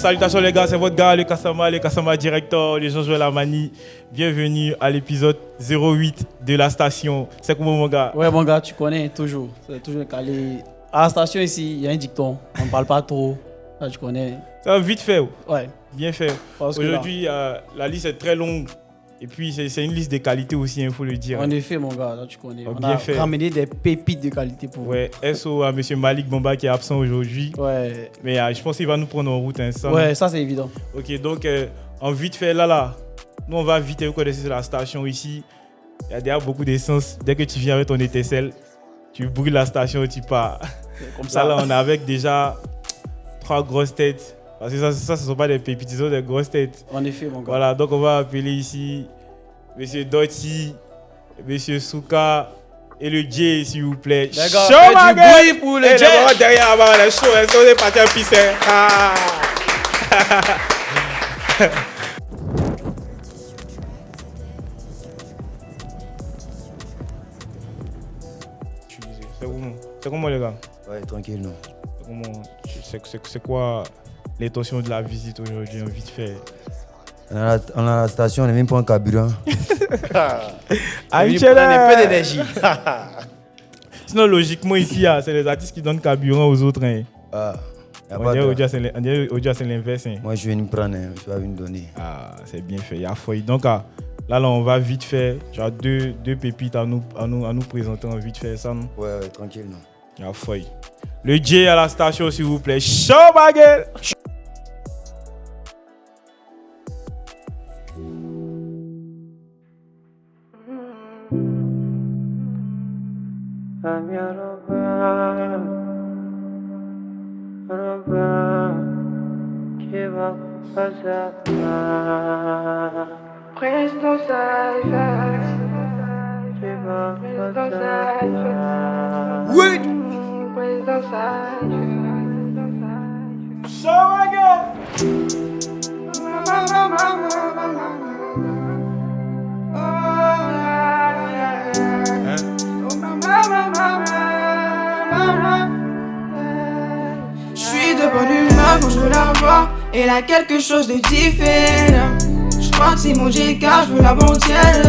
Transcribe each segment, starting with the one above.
Salutations les gars, c'est votre gars, le Kassama Director, les gens jouent la manie. Bienvenue à l'épisode 08 de la station. C'est comment mon gars? Ouais mon gars, tu connais toujours. C'est toujours calé. À la station ici, il y a un dicton. On ne parle pas trop. Ça, tu connais. Ça va vite fait. Ouais. Bien fait. Aujourd'hui, la liste est très longue. Et puis, c'est une liste de qualité aussi, il faut le dire. En effet, mon gars, là, tu connais. On bien a fait. ramené des pépites de qualité pour vous. Ouais, SO à M. Malik Bamba qui est absent aujourd'hui. Ouais. Mais je pense qu'il va nous prendre en route. Ouais, ça c'est évident. Ok, donc, en vite fait, là, nous on va vite, vous connaissez la station ici. Il y a déjà beaucoup d'essence. Dès que tu viens avec ton étincelle, tu brûles la station, tu pars. Comme ça. Là, on est avec déjà 3 grosses têtes. Parce que ça, ce ne sont pas des pépites, ce sont des grosses têtes. En effet, mon gars. Voilà, donc on va appeler ici M. Doty, M. Souka et le J, s'il vous plaît. Les gars, faites du bruit pour le J. Derrière, avant les shows, on est parti en piste. C'est comment les gars? Ouais, tranquille, non. C'est quoi l'intention de la visite aujourd'hui, vite fait? On a la station, on n'est même pas en carburant. On est peu d'énergie. Sinon, logiquement, ici, c'est les artistes qui donnent carburant aux autres. Hein. On dirait Odia, c'est l'inverse. Hein. Moi, je vais nous prendre, je vais nous donner. C'est bien fait, il y a feuille. Donc, là, on va vite faire. Tu as deux pépites à nous présenter en vite fait, ça, non? Ouais, tranquille, non. Il y a feuille. Le J à la station, s'il vous plaît. Show ma gueule! Oui! Show ma gueule! Je suis de bonne humeur quand je la vois. Elle a quelque chose de différent. Je crois que c'est mon JK, je veux la bontière.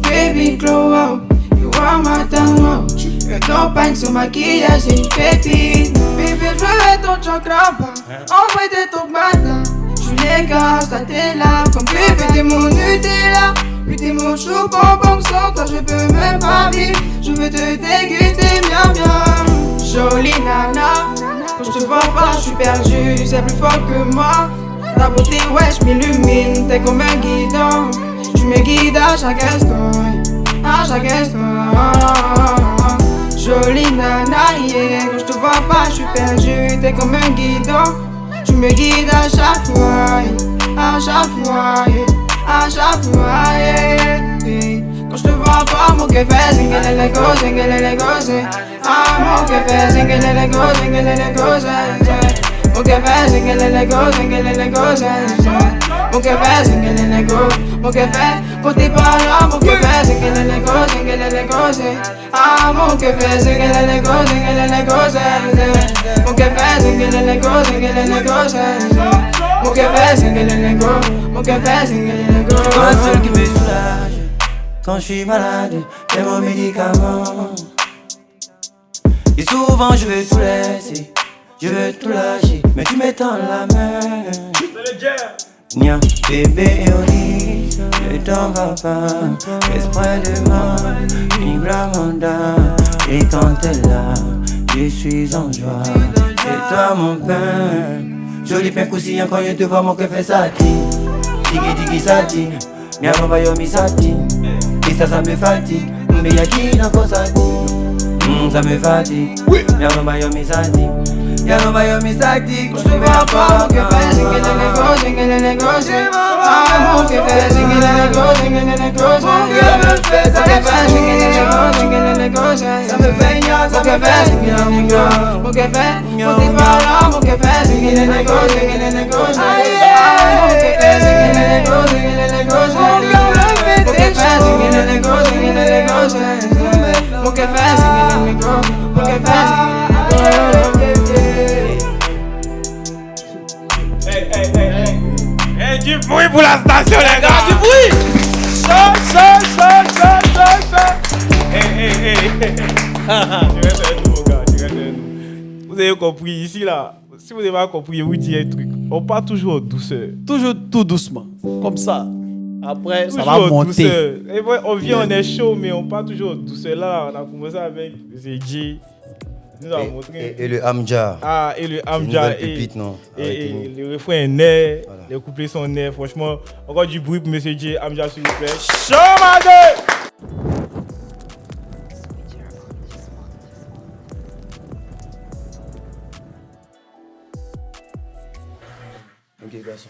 Baby glow out, you are my town. Le campagne sur maquillage, c'est une pépite. Baby, je veux ton chocrapa. Envoie ton matin. Je les casse, ta t'es là. Comme bébé, t'es mon Nutella. Puis t'es mon chou bonbon, sans toi je peux même pas vivre. Je veux te déguster bien bien. Jolie nana, quand je te vois pas, je suis perdu. C'est plus fort que moi. Ta beauté, ouais, je m'illumine. T'es comme un guidon. Tu me guides à chaque instant. À chaque instant. Jolie nana, yeah. Quand je te vois pas, je suis perdu. T'es comme un guidon. Tu me guides à chaque fois. À chaque fois, yeah. À chaque fois, yeah. Quand je te vois pas, mon cœur fait zingele les go, zingele les go, ah, mon cœur fait zingele les go, zingele les go, mon cœur fait zingele les go, zingele les go, mon cœur fait zingele les go, mon cœur fait, quand t'es pas là, mon cœur fait zingele les go, zingele les go, ah, mon cœur fait zingele les go, zingele les go, mon cœur fait zingele les go, zingele les go, mon cœur fait zingele les go, mon cœur fait zingele les go. C'est toi seul qui me soulage. Quand je suis malade, c'est mon médicament. Et souvent je veux tout laisser, je veux tout lâcher, mais tu m'étends la main. Nia, bébé et Oli, ne t'en va pas. Reste près de moi, vibre mon âme. Et quand t'es là, je suis en joie. C'est toi mon pain. Joli pain coussillant quand je te vois, mon cœur fait satine. Digi digi satine, mia roba yo mi satine. Et ça me fatigue, mais y'a qui n'a pas satine. Ça me fatigue, mia roba yo mi satine. Mia roba yo mi satine. Quand je te vois pas, mon cœur fait zingele les go, zingele les go, ah, mon cœur fait zingele les go, zingele les go, mon cœur fait zingele les go, zingele les go, ça me fait ignorer, mon cœur fait zingele les go, mon cœur fait, quand t'es pas là, mon cœur fait zingele les go, zingele les go, ah, mon cœur fait zingele les go, zingele les go, mon cœur fait zingele les go, zingele les go, mon cœur fait zingele les go, mon cœur fait zingele les go. la station, les gars. Du bruit. Ça. Hey. Tu restes avec nous, mon gars. Tu restes avec nous. Vous avez compris ici, là. Si vous n'avez pas compris, je vous dis un truc. On part toujours en douceur. Toujours tout doucement. Comme ça. Après, ça va Toujours en monter. douceur. Et ouais, on vient, on est chaud, mais on part toujours en douceur. Là, on a commencé avec Zedji. Il nous a montré. Et le Amja. Ah, et le Une Amja. nouvelle pépite, non? Et le refrain est net. Voilà. Les couplets sont nets. Franchement, encore du bruit pour Monsieur J. Amja, s'il vous plaît. Show, my guy! Ok, garçon.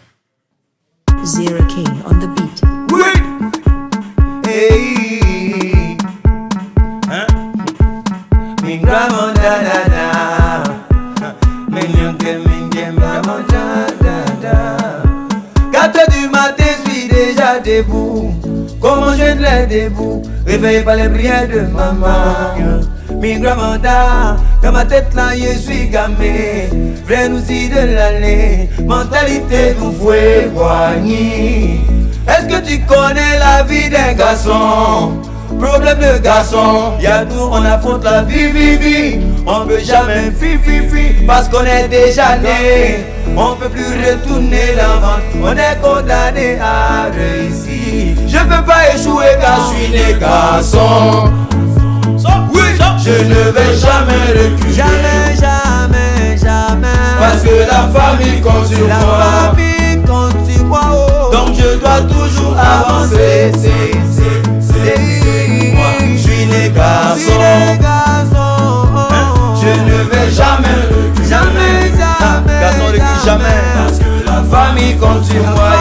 Zero King on the beat. Oui! Hey! Hein? Mingra monda. Mingra monda. 4 heures du matin, je suis déjà debout. Comment je l'ai debout? Réveillé par les prières de maman. Mingra monda. Dans ma tête là, je suis gamé. Viens nous y de l'année. Mentalité nous faut éloigner. Est-ce que tu connais la vie d'un garçon? Problème de garçon, y'a tout, on affronte la vie. On peut jamais fi, parce qu'on est déjà né. On peut plus retourner l'avant, on est condamné à réussir. Je peux pas échouer car je suis né garçon. Oui, je ne vais jamais reculer. Jamais. Parce que la famille compte sur moi. Donc je dois toujours avancer. Moi, je suis né garçon. Je ne vais jamais reculer. Garçon recule jamais. Parce que la famille compte sur moi.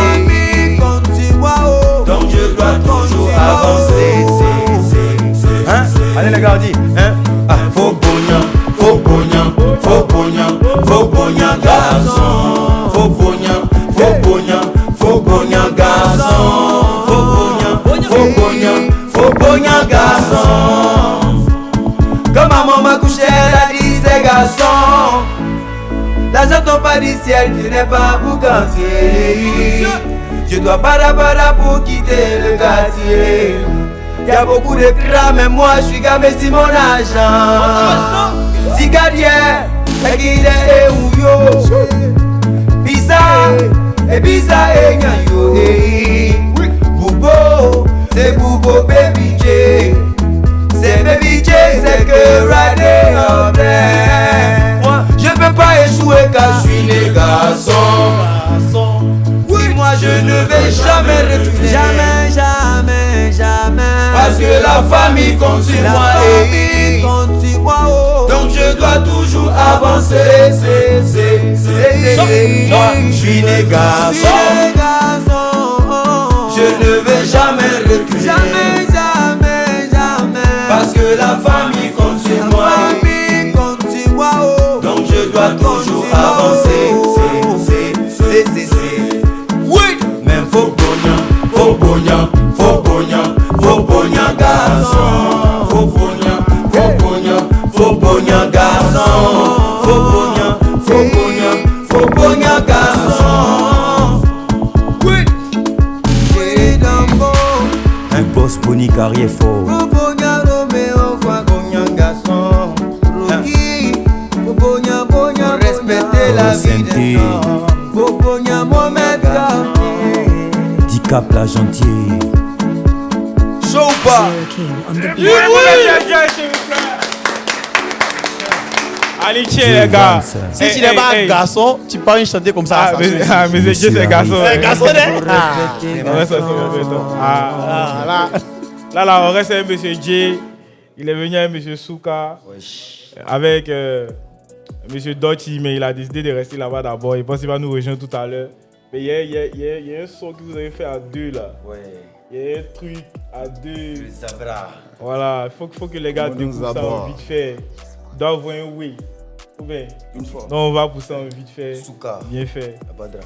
Donc je dois toujours avancer. Allez les gars, on dit faut pognon, garçon. Faut pognon, garçon. Comme maman m'a couché, elle a dit c'est garçon. L'argent tombe pas du ciel, tu n'es pas pour quartier. Je dois para pour quitter le quartier. Y'a beaucoup de crats, mais moi je suis gamé si mon argent. Si carrière, et qu'il est où yo. Bizarre et nyanyo. Boubo, c'est Boubo Baby J. C'est Baby J, c'est que Friday up there. Moi, je peux pas échouer car je suis né garçon. Oui, moi je ne vais jamais reculer. Jamais. Parce que la famille compte sur moi. Donc je dois toujours avancer. Moi, je suis né garçon. Je ne vais jamais reculer. Jamais. Parce que la famille compte sur moi. Donc je dois toujours avancer. Oui, même faut pognon, garçon. Faut pognon, garçon. Faut pognon, garçon. Oui, un boss boni carrière fort. Faut pognon, Roméo, faut pognon, garçon. Faut pognon, respecter la vie des gens. Faut pognon, Mohamed Cartier. Dicap la gentille. Show pas. Zero King on the beat. Allez, tiens, les gars. Si tu n'es pas un garçon, tu peux chanter comme ça. Mais c'est juste un garçon. Un garçon, On reste à là, on reste avec Monsieur J. Il est venu avec Monsieur Souka. Avec Monsieur Doty, mais il a décidé de rester là-bas d'abord. Il pense qu'il va nous rejoindre tout à l'heure. Mais il y a un son que vous avez fait à deux là. Il y a un truc à deux. Voilà, il faut que les gars découvrent ça vite fait. Ils doivent voir un oui. Ou bien une fois. Non, on va pour ça vite fait. Souka. Bien fait. Abadra.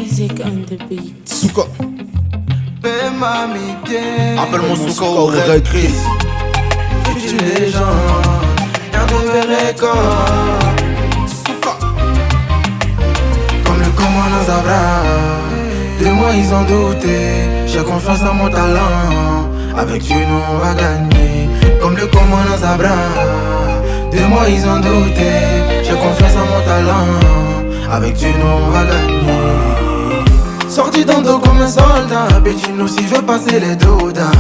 Isaac on the beat. Souka. Appelle-moi Souka au Red Chris. tu tues les gens. R2B Records. Comme le commandant Zabra, de moi ils ont douté. J'ai confiance en mon talent. Avec Dieu nous on va gagner. Comme le commandant Zabra, de moi ils ont douté. J'ai confiance en mon talent. Avec Dieu nous on va gagner. Sorti dans dos comme un soldat, Bétine aussi veut passer les doudas.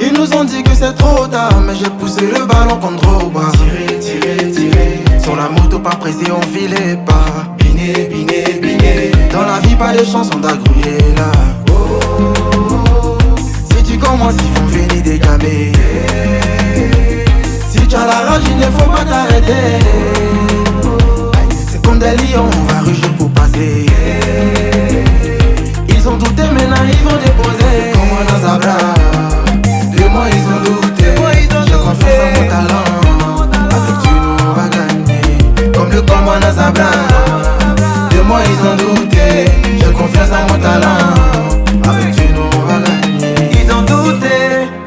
Ils nous ont dit que c'est trop tard, mais j'ai poussé le ballon contre Drogba. Tiré, tiré, tiré. Sur la moto pas pressé, on filait pas. Biné, biné, biné. Dans la vie pas de chansons d'agrouiller là. Oh, si tu commences, ils vont venir dégamer. Si tu as la rage, il ne faut pas t'arrêter. C'est comme des lions, on va rugir pour passer. Ils ont douté, maintenant ils vont déposer. Comme dans Zabra, de moi ils ont douté. J'ai confiance en mon talent. Avec Dieu nous on va gagner. Comme le commandant Zabra, de moi ils ont douté. J'ai confiance en mon talent. Avec Dieu nous on va gagner. Ils ont douté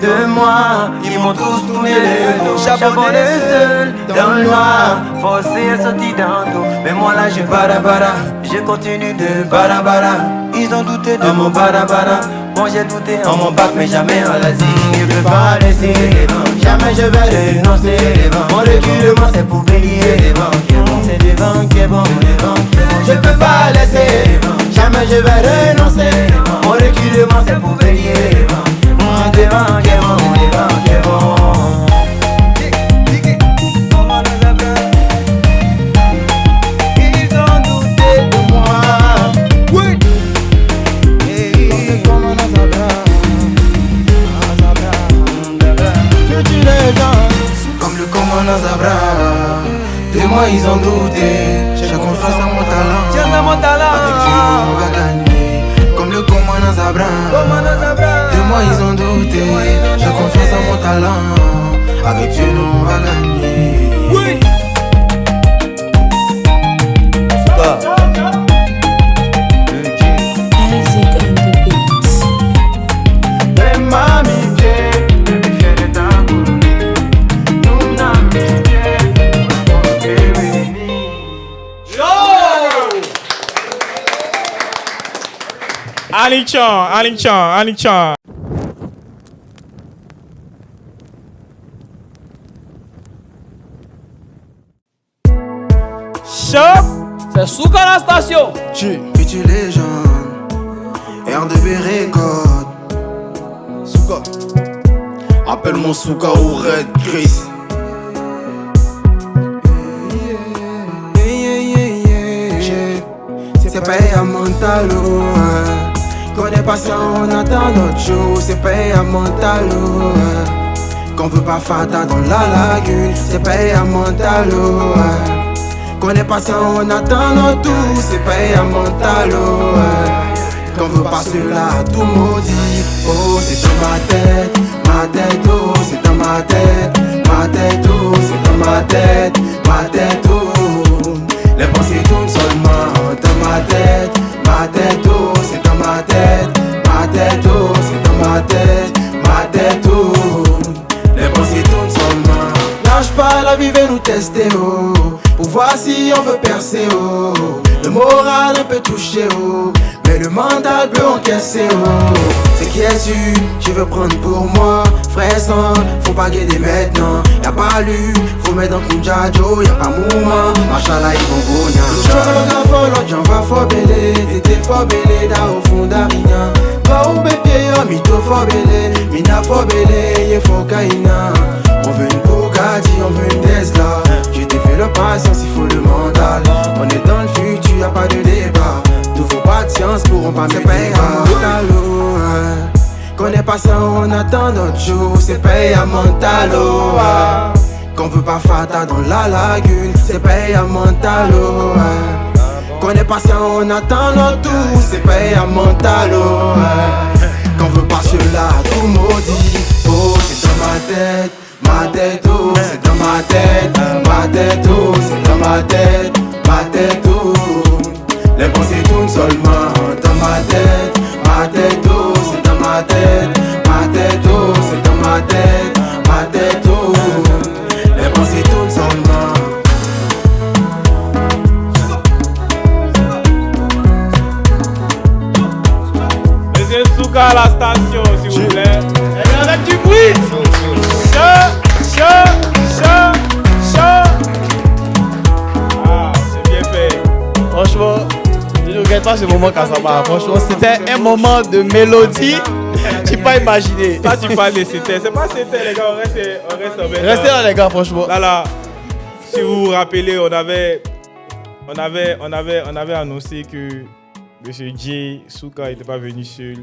de moi. Ils m'ont tous tourné le dos. J'abandonne seul dans le noir. Forcé sorti dans le dos. Mais moi là je barabara. Je continue de barabara. Ils ont douté de mon barabara. Moi j'ai douté en mon bac mais jamais en l'Asie. Je peux pas laisser les vents. Jamais je vais dénoncer les vents. Mon reculement c'est pour bélier les vents. C'est des vents qui est bon, les vents qui est bon. Je peux pas laisser les vents. Jamais je vais renoncer. Mon reculement c'est pour bélier les vents. Des vents qui est bon, des vents qui est bon. Zabra, de moi ils ont douté. J'ai confiance en mon talent. Avec Dieu on va gagner. Comme le commandant Zabra, de moi ils ont douté. J'ai confiance en mon talent. Avec Dieu on va gagner. Oui. Isaac on the beat. Hey, mami, Aling Chan. Shop. C'est Souka la station. Puis tu légende. R2B Records. Souka. Appelle-moi Souka ou Red Chris. C'est pas à Montalo. Qu'on est patient, on attend notre jour. C'est pas à Montalo. Qu'on veut pas fata dans la lagune. C'est pas à Montalo. Qu'on est patient, on attend notre tour. C'est pas à Montalo. Qu'on veut pas cela, tout maudit. Oh, c'est dans ma tête, oh, c'est dans ma tête, oh, c'est dans ma tête, oh. Les pensées tournent seulement dans ma tête, oh, c'est dans ma tête, oh, c'est dans ma tête, oh. Les pensées tournent seulement. Lâche pas, la vie veut nous tester, oh, pour voir si on veut percer, oh. Le moral un peu touché, oh, mais le mental peut encaisser, oh. C'est qui est sûr, je veux prendre pour moi. Frère sans, faut pas guider maintenant. Y'a pas lu, faut mettre dans Kunjajo. Y'a pas mouvement, machallah ils vont gagner. L'autre fois, l'autre j'en va fort belé. T'étais fort belé, da au fond d'Arina. Va où bébé, oh, mito fort belé. Mina fort belé, y'a fort kaina. On veut une Bugatti, on veut une Tesla. Je t'ai fait le patience, il faut le mental. On est dans le futur, y'a pas de débat. Nous faut pas de science pour on pas me payer à Montalo. Qu'on est patient, on attend notre jour. C'est payé à Montalo. Qu'on veut pas fata dans la lagune. C'est payé à Montalo. Qu'on est patient, on attend notre tour. C'est payé à Montalo. Qu'on veut pas cela, tout maudit. Oh, c'est dans ma tête, oh, c'est dans ma tête, oh, c'est dans ma tête, oh. Les pensées tournent seulement dans ma tête, oh, c'est dans ma tête, oh, c'est dans ma tête, oh. Souka à la station, s'il vous plaît. Avec du bruit. Chaud. Ah, c'est bien fait. Franchement, je ne regrette pas ce moment Kasaba. Franchement, c'était un moment de mélodie. Tu peux pas imaginer. Ça, tu parles de c'était. C'est pas c'était, les gars. On reste en même temps. Restez là, les gars, franchement. Là, si vous vous rappelez, on avait annoncé que Monsieur Jay Souka n'était pas venu seul.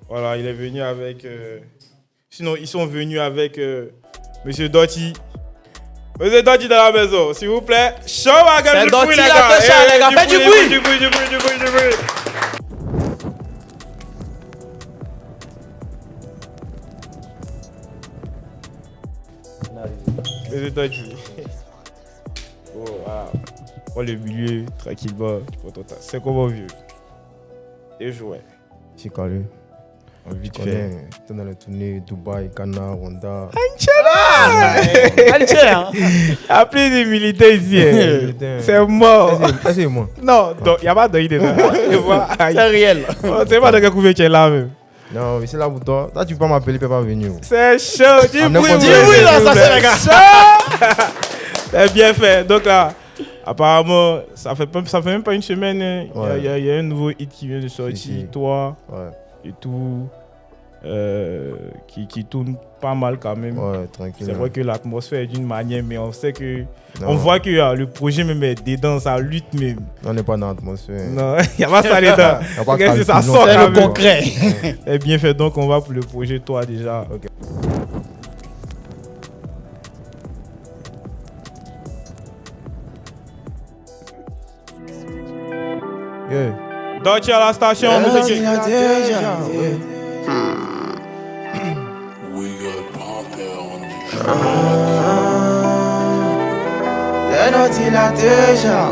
Voilà, il est venu avec. Sinon, ils sont venus avec Monsieur Doty. Monsieur Doty dans la maison, s'il vous plaît. Show à C'est du Doty bruit, les la gars. pêche, les gars. Faites du bruit. Du bruit. Monsieur Doty. Oh, voilà. Oh, le milieu, tranquillement. C'est comment, vieux? T'es joué. C'est calé. Vite On fait. est dans les tournées Dubaï, Ghana, Rwanda. Allez, tiens. A plus de militaires ici. Putain. C'est mort. C'est moi. Non, il n'y a pas d'idée dedans. Tu vois, C'est réel. c'est pas de quel coup tu es là même. Non, mais c'est là pour toi. Là, tu peux m'appeler, tu peux pas venir. C'est chaud. Dis n'importe oui, quel oui, là, ça, c'est les gars. Chaud. C'est bien fait. Donc là, apparemment, ça fait même pas une semaine. Hein. Ouais. Il y a un nouveau hit qui vient de sortir. Si. Toi Ouais, et tout. Qui tourne pas mal quand même. ouais, tranquille. C'est vrai que l'atmosphère est d'une manière, mais on sait que. Non. On voit que le projet même est dedans, ça lutte même. On n'est pas dans l'atmosphère. Non, il n'y a pas ça dedans. Y a pas Regarde si ça calcul, non. sort C'est quand le même. concret. C'est bien fait, donc on va pour le projet toi déjà. Ok. Yeah. Doty à la station, monsieur. Il a déjà,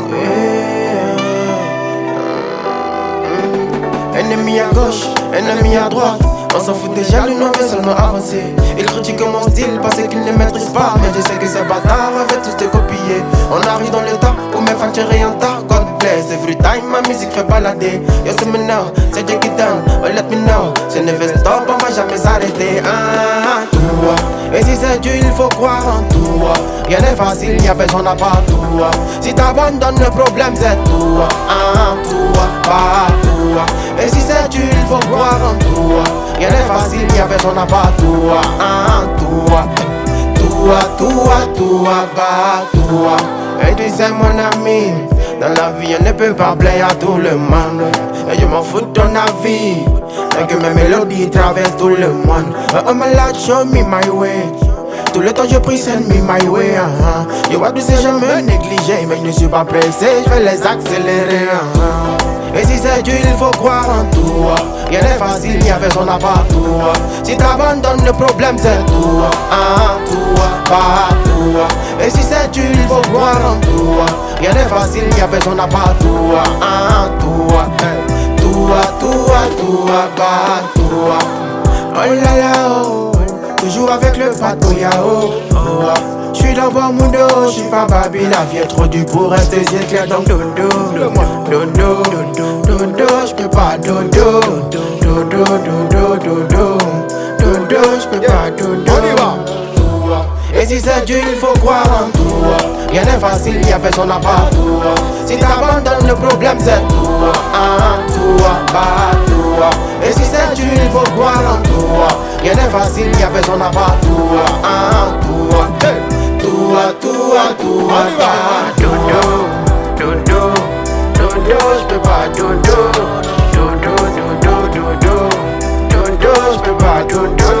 ennemi à gauche, ennemi à droite. On s'en fout déjà, lui, nous veut seulement avancer. Il critique mon style parce qu'il ne maîtrise pas. Mais je sais que ces bâtards veulent tous te copier. On arrive dans le temps où mes fans tirent en tas. God bless, every time ma musique fait balader. Yo, c'est maintenant, c'est Dieu qui donne. Oh, let me know, je ne vais stop, on va jamais s'arrêter. Toi. Et si c'est Dieu, il faut croire en toi. Rien n'est facile, y'a besoin d'un pas toi. Si t'abandonnes, le problème c'est toi. Toi, pas toi. Et si c'est Dieu, il faut croire en toi. Rien n'est facile, y'a besoin d'un pas toi. Toi, pas toi. Et tu sais mon ami, dans la vie on ne peut pas plaire à tout le monde. Et je m'en fous de ton avis. Et que mes mélodies traversent tout le monde. Oh my lord, show me my way. Tout le temps je prie, send me my way. Je vois que tu sais jamais négliger, mais je ne suis pas pressé, je vais les accélérer. Et si c'est Dieu, il faut croire en toi. Rien n'est facile, y'a besoin d'un pas toi. Si t'abandonnes, le problème c'est toi. Toi, pas toi. Et si c'est Dieu, il faut croire en toi. Rien n'est facile, y'a besoin d'un pas toi. Toi, pas toi. Oh là là, oh. Toujours avec le bateau yao. J'suis dans bon monde, j'suis pas babi. La vie est trop dure pour rester éclair. Donc dodo, j'peux pas dodo. J'peux pas dodo. Et si c'est Dieu, il faut croire en toi. Rien n'est facile, y'a personne à part toi. Si t'abandonnes, le problème c'est toi. Toi, pas toi. Et si c'est Dieu, il faut croire en toi. Rien n'est facile, y'a personne à part toi. Toi, pas dodo. J'peux pas dodo. J'peux pas dodo. J'peux pas dodo.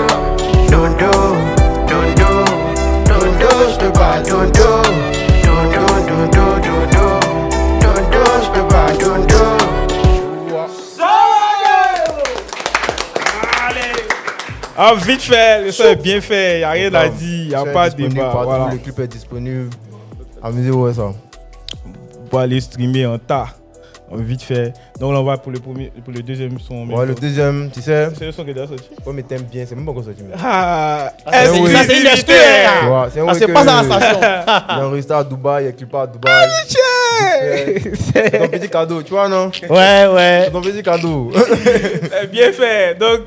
J'peux pas dodo. Ah, vite fait, le son est bien fait, il n'y a rien à dire, il n'y a pas de débat. Partout, Voilà. le clip est disponible. Amusez-vous, ça. Pour aller streamer en tas. Vite fait. Donc là, on va pour le deuxième son. Ouais, le deuxième, tu sais, C'est le son qui est déjà sorti. ouais, mais t'aimes bien, c'est même pas encore sorti. Mais. Ah, Ça, c'est une excuse. Ouais, c'est Ah, vrai c'est que pas ça la station. Il a enregistré à Dubaï, il a clippé à Dubaï. C'est ton petit cadeau, tu vois, non? Ouais. C'est ton petit cadeau. C'est bien fait. Donc,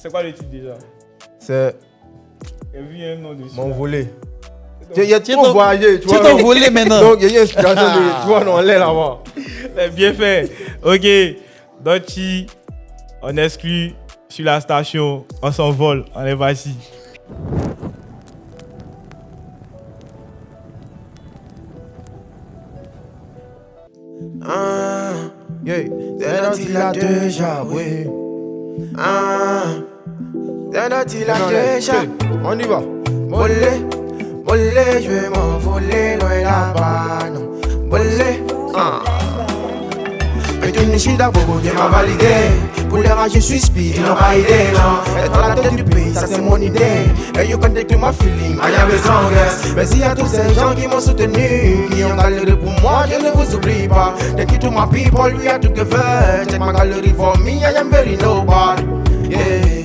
C'est quoi le titre déjà? C'est J'ai vu un nom dessus. M'envoler. Il y a trop voyagé, tu vois. Tu t'es envolé maintenant. Donc, il y a une inspiration de. Tu vois, non, on l'est là-bas. C'est bien fait. Ok. Dochi, on exclut sur la station. On s'envole. On est parti. Yeah. Il a déjà, oui. Il a déjà. On y va. Volé, volé, je vais m'envoler loin là-bas, non. Volé, mais tu ne suis d'abord, tu m'as validé. Pour les rages, je suis speed, ils n'ont pas idée, non. Être à la tête du pays, ça c'est mon idée. Et you connect to my feeling, I am the strongest. Merci à tous ces gens qui m'ont soutenu, qui ont galéré pour moi, je ne vous oublie pas. Thank you to my people, we are together. Check my gallery for me, I am very nobody. Yeah.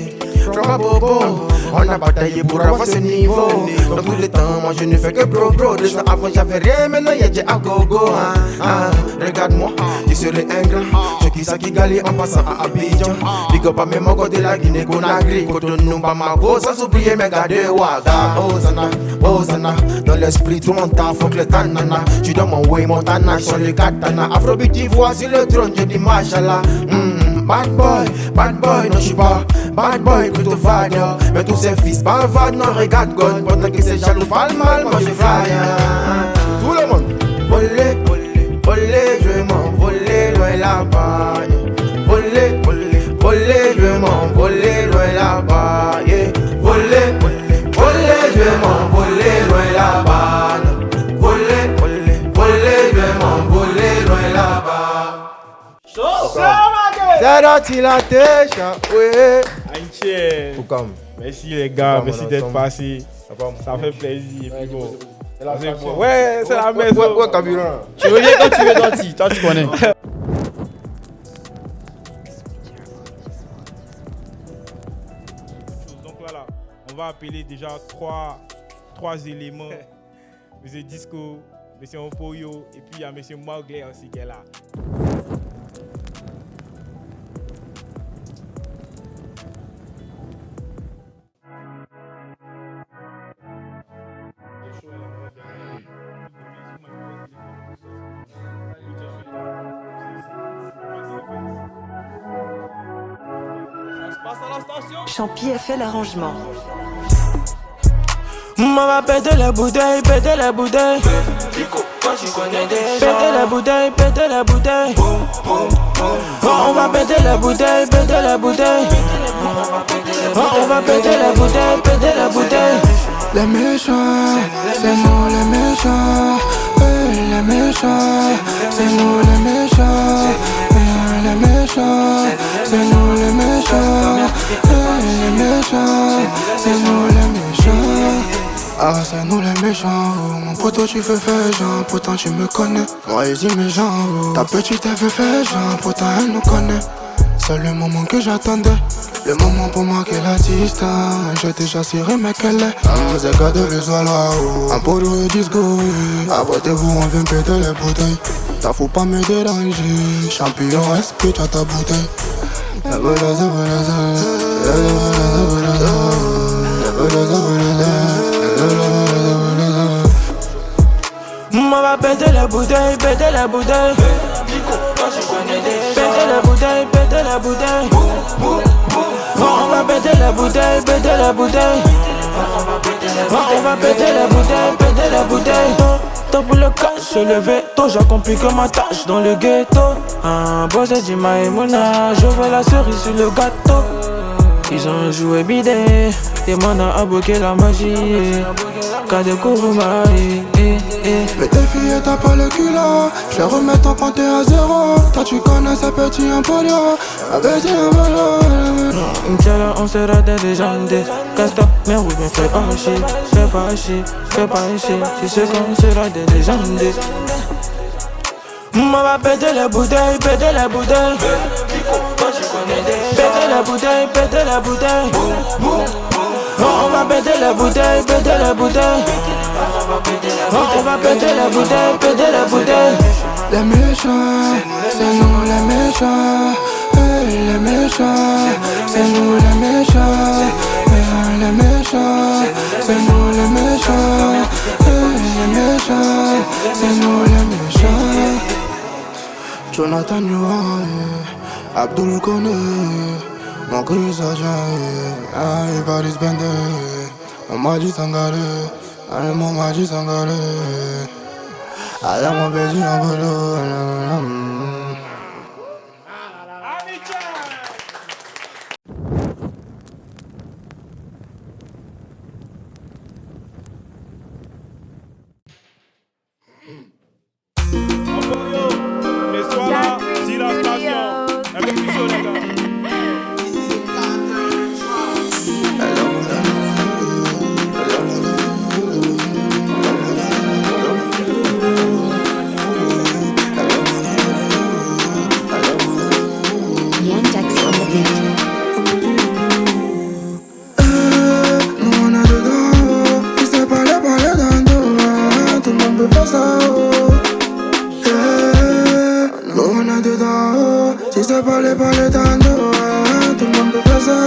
From a bobo, on a bataillé pour avoir ce niveau. Dans tout le temps, moi je ne fais que bro. 2 ans avant j'avais rien, maintenant y'a déjà à gogo. Regarde-moi, je serai ingrat. Je qui ça qui gagne en passant à Abidjan. Big up à mes mogos de la Guinée Conakry. Cotonou, Bamako, sans oublier mes gars de Ouaga. Hosanna, Hosanna, dans l'esprit tout mon temps, faut que le tanana. Tu dans mon way, Montana, sur le katana. Afrobeat voix sur le trône, je dis machallah. Bad boy, non j'suis pas bad boy, plutôt fire. Mais tous ces fils bavards, non regarde God. Pendant que c'est jaloux, pas le mal, moi je fly. Tout le monde. Voler, voler, voler, je vais m'envoler loin là-bas. Voler, voler, voler, je vais m'envoler loin là-bas. Voler, voler, voler, je vais m'envoler loin là-bas. Voler, voler, voler, je vais m'envoler loin là-bas. C'est là, la déjà. Ouais. Entier. Tout comme. Merci les gars, Tout merci comme, d'être ensemble. passés. Ça Ça fait plaisir. Et puis bon. la C'est station. bon. Ouais, c'est la maison. Ouais, carburant. Tu reviens quand tu veux, Doty. Toi, tu connais. Donc voilà, on va appeler déjà trois éléments. Monsieur Disco, Monsieur Opoyo et puis il y a Monsieur Mowgli aussi qui est là. Champi a fait l'arrangement. Maman va péter la bouteille, péter la bouteille. Péter la bouteille, péter la bouteille. On va péter la bouteille, péter la bouteille. On va péter la bouteille, péter la bouteille. Les méchants, c'est nous les méchants. Les méchants, c'est nous les méchants. Les méchants, c'est nous les méchants. Les méchants, c'est nous les méchants. Ah, c'est nous les méchants. Oh. Mon poteau, tu fais genre, pourtant tu me connais. Moi, ils disent mes gens. Oh. Ta petite, elle fait genre, pourtant elle nous connaît. C'est le moment que j'attendais. Le moment pour marquer la distance. J'ai déjà serré mais qu'elle est. Vous avez gardé les oies là-haut. Un poteau et disco. Apportez-vous, on vient péter les bouteilles. T'as faut pas me déranger. Champion, est-ce que tu as ta bouteille? Maman va péter la bouteille, péter la bouteille. Péter la bouteille, péter la bouteille. On va péter la bouteille, péter la bouteille. On va péter la bouteille, péter la bouteille. Temps pour le cash, se lever tôt, j'accomplis que ma tâche dans le ghetto. Un boss dit Maïmouna, je veux la cerise sur le gâteau. Ils ont joué bidé, demande à bloquer la magie. Kade Kourouma, mais tes filles t'as pas le culot. Je les remets en compter à 0. Toi tu connais ce petit emporio. Petit emporio. Inch'Allah on sera des légendes. Casse-toi, mais oui mais fais pas chier. Fais pas chier, fais pas chier. Tu sais qu'on sera des légendes. Maman va péter la bouteille, péter la bouteille. Péter la bouteille, péter la bouteille. On va péter la bouteille, péter la bouteille. On va péter la bouteille, péter la bouteille. Les méchants, c'est nous les méchants. les méchants, c'est nous les méchants. Les méchants, c'est nous les méchants. Les méchants, c'est nous les méchants. Jonathan Yohan, Abdul Kone, mon Chris Ajan, Ibaris Bende, mon Maji Sangare, mon Maji Sangare. Allez mon baiser en bolo. Mais sois là, si la station, un peu plus chaud les gars. Yandex on the beat. Nous on a dedans, tu sais parler d'un dos. Tout le monde peut faire ça. Nous on a dedans, tu sais parler d'un dos. Tout le monde peut faire ça.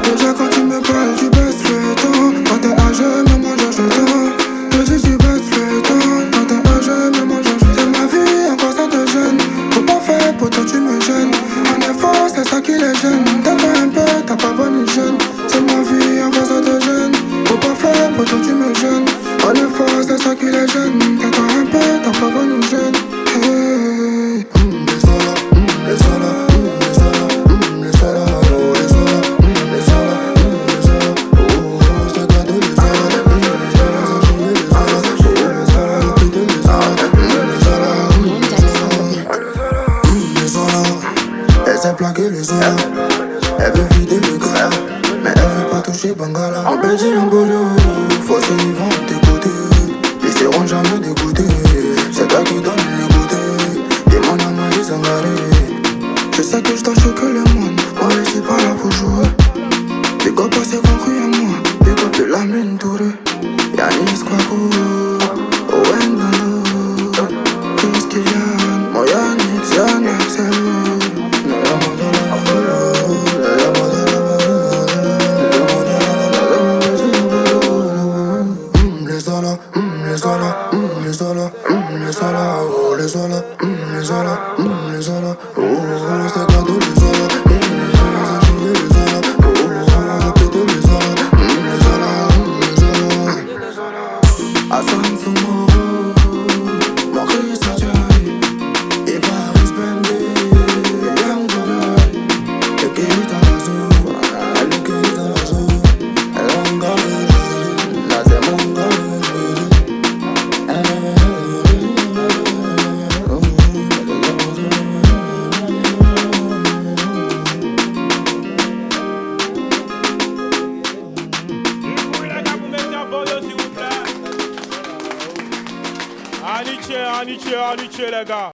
Déjà quand tu me parles, tu baisses le ton. Quand t'es âgé, mais moi je temps. Déjà tu baisses le ton. Quand t'es âgé, mais moi je c'est ma vie, encore ça te gêne. Faut pas faire pour toi, tu me gênes. En effort, c'est ça qui les gêne. T'as pas un peu, t'as pas bonne hygiène. C'est ma vie, encore ça te gêne. Faut pas faire pour toi, tu me gênes. En effort, c'est ça qui les gêne. T'as pas un peu, t'as pas bonne hygiène. Hey. Les sola, les sola, les sola, les sola, les sola, les sola, les sola. Oh, c'est toi de les sola, les sola, les sola. Elle s'est plaquée les sola. Elle veut vider le gars, mais elle veut pas toucher Bangala. En Belgique, en Bolo, faut se vivre t'écouter. Ils seront jamais dégoûtés. C'est toi qui donne le goûter. Des mon amour, ils sont garés. Je sais que je dois choquer le monde. Moi, je suis pas là pour jouer. Des gars passés compris à moi. Des gars de la mine tourée. Yannis Kwaku, Owen Dando, Chris Kylian, moi Yannick, Yannick, c'est moi. Les sola, les sola, les sola, les sola, oh les sola, les sola, les sola, oh c'est toi de les sola, les sola, oh c'est toi les sola, les sola. Hassan Soumoro, mon Chris Ajan, Ibaris Bende, Young Boy, le Kéhi dans la zone, le Kéhi dans la zone, Langalo, là c'est mon gars. Aniche les gars.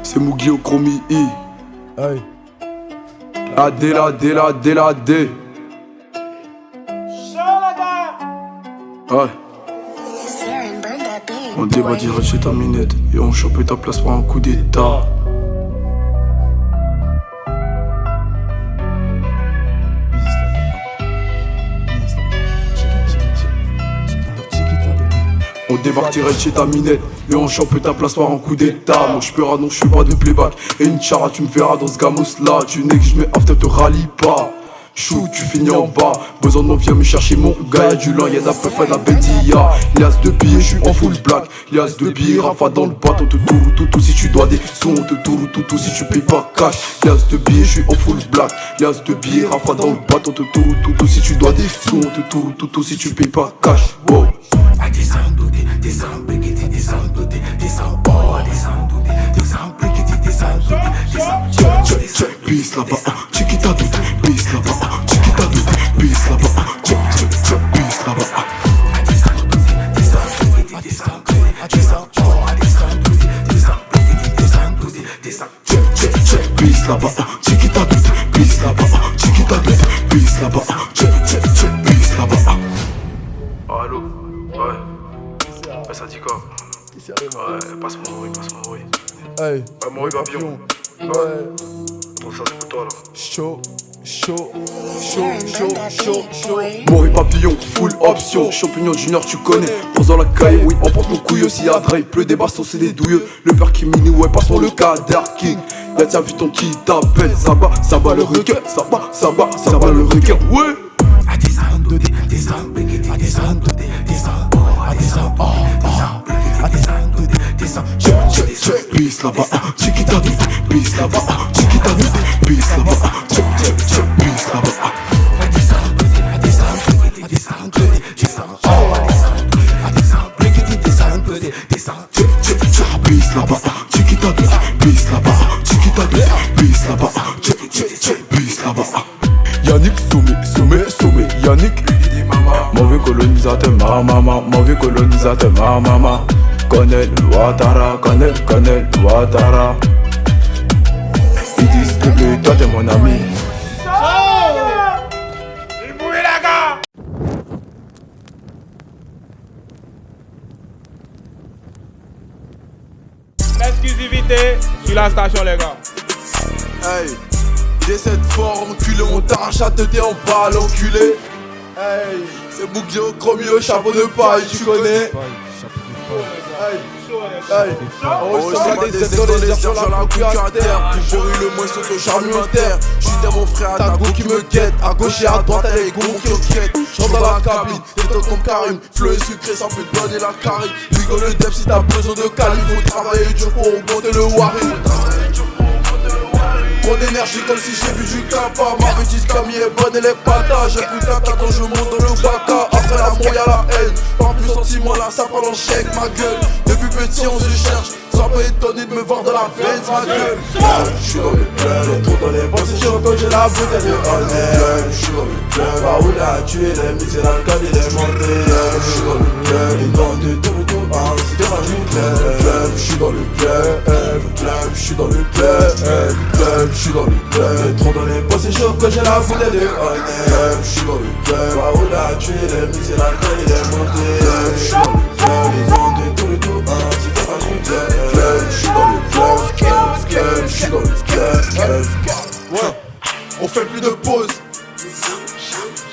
C'est Mugi au Chromie I. Aïe. La D. Ouais. On débat direct chez ta minette et on chope ta place pour un coup d'état. On débarque direct chez ta minette et on chope ta place par un coup d'état. Moi j'peux non j'suis pas de playback. Et une chara tu me verras dans ce gamos là. Tu n'es que j'mets after te rallie pas. Chou tu finis en bas. Besoin de viens me chercher mon gars. Y'a du lent, y'en a peu fait la bédilla. Lias de billets, j'suis en full black. Lias de billets, Rafa dans le bat. On te tout si tu dois des sons. On te tout si tu payes pas cash. Lias de billets, j'suis en full black. Lias de billets, Rafa dans le bat. On te tout si tu dois des sons. On te tout si tu payes pas cash. Wow. Peace là-bas, chiquita doute. Peace là-bas, chiquita doute. Peace là-bas, peace là-bas. Peace là-bas, chiquita doute. Peace là-bas, chiquita doute. Peace là-bas, peace là-bas. Allô, ouais. Ouais, passe-moi oui. Hey, Maurice Papillon. Ouais. Bon, ça c'est pour toi là. Chaud. Maurice Papillon, full option. Champignon Junior, tu connais. Pose dans la caille, oui, on porte nos couilles aussi à Dre. Pleut des bastons, c'est des douilleux. Le père qui mini, ouais, passons le cadre King. Y'a tiens, vu ton qui t'appelle. Ça bat le requin. Ça bat le requin, ouais. À des armes de des armes, à des armes de des armes, à des armes, à des armes de des armes. Bis là-bas, chiquita, bis là-bas, chiquita, bis là-bas, bis là-bas. À des armes de des armes, à des armes de des armes, à des armes, des armes de des armes. Bis là-bas, chiquita, bis là-bas, chiquita, bis là-bas, bis là-bas. Yannick Soumé, Yannick. Mauvais colonisateur, maman, mauvais colonisateur, maman. Connais le Ouattara, connais le Ouattara. Ils disent que toi t'es mon ami. L'exclusivité sur la station, les gars. Hey, j'ai cette forme, enculé, on t'arrache à tête en balle, enculé. Hey, c'est bouclier au chromio, chapeau de paille, tu connais. Hey, oh, c'est pas des aides dans les airs sur la coupe à terre. Plus pourri le moins saute au charmentaire. J'suis mon frère à ta go qui me guette. À gauche et à droite, elle est go qui enquête. J'entre dans la cabine, détente comme Karim. Fleu et sucré, ça peut te donner la carie. Rigole le dep si t'as besoin de calme. Faut travailler dur pour augmenter le warring. Trop d'énergie comme si j'ai vu du capa. Ma petite camille est bonne, elle est pata. J'ai plus qu'à quand je monte dans le baka. Après l'amour y'a la haine. Pas plus sentiment là, ça parle en chèque ma gueule. Depuis petit on se cherche. Sois pas étonné de me voir dans la peine ma gueule. J'suis dans le club, trop dans les pensées. J'ai encore j'ai la bouteille de honneur. J'suis dans le club, Raoul a tué les mythes, c'est l'alcool il est monté. J'suis dans le club, les noms de tout le tour. Si t'es pas du club, j'suis dans le club, j'suis dans le club. J'suis dans le club, trop dans les poches, c'est chaud que j'ai la bouteille de honneur. J'suis dans le club, Raoul a tué les mythes, c'est l'alcool il est monté. J'suis dans le club, les noms de tout le tour. Si t'es pas du club, j'suis dans le club, j'suis dans le club. Ouais, on fait plus de pause.